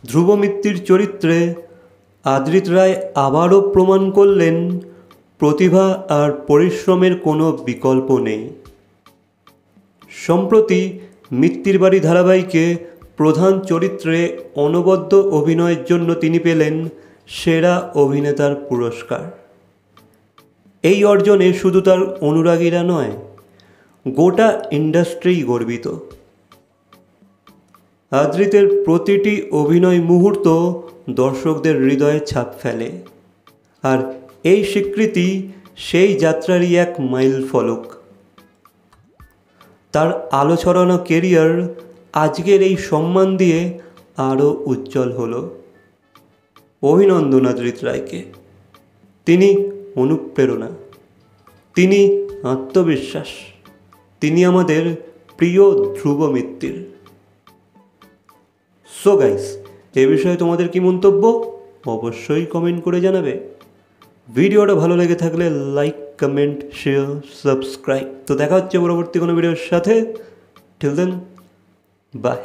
ধ্রুব মিত্তির চরিত্রে আদ্রিত রায় আবারও প্রমাণ করলেন প্রতিভা আর পরিশ্রমের কোনো বিকল্প নেই। সম্প্রতি মিত্তির বাড়ি ধারাবাহিকে প্রধান চরিত্রে অনবদ্য অভিনয়ের জন্য তিনি পেলেন সেরা অভিনেতার পুরস্কার। এই অর্জনে শুধু তার অনুরাগীরা নয়, গোটা ইন্ডাস্ট্রিই গর্বিত। আদ্রিতের প্রতিটি অভিনয় মুহূর্ত দর্শকদের হৃদয়ে ছাপ ফেলে, আর এই স্বীকৃতি সেই যাত্রারই এক মাইল ফলক। তার আলো ছড়ানো কেরিয়ার আজকের এই সম্মান দিয়ে আরও উজ্জ্বল হলো। অভিনন্দন আদ্রিত রায়কে। তিনি অনুপ্রেরণা, তিনি আত্মবিশ্বাস, তিনি আমাদের প্রিয় ধ্রুব মিত্তির। সো গাইস, এ বিষয়ে তোমাদের কি মন্তব্য অবশ্যই কমেন্ট করে জানাবে। ভিডিওটা ভালো লেগে থাকলে লাইক, কমেন্ট, শেয়ার, সাবস্ক্রাইব। তো দেখা হচ্ছে পরবর্তী কোনো ভিডিওর সাথে। Till then, by.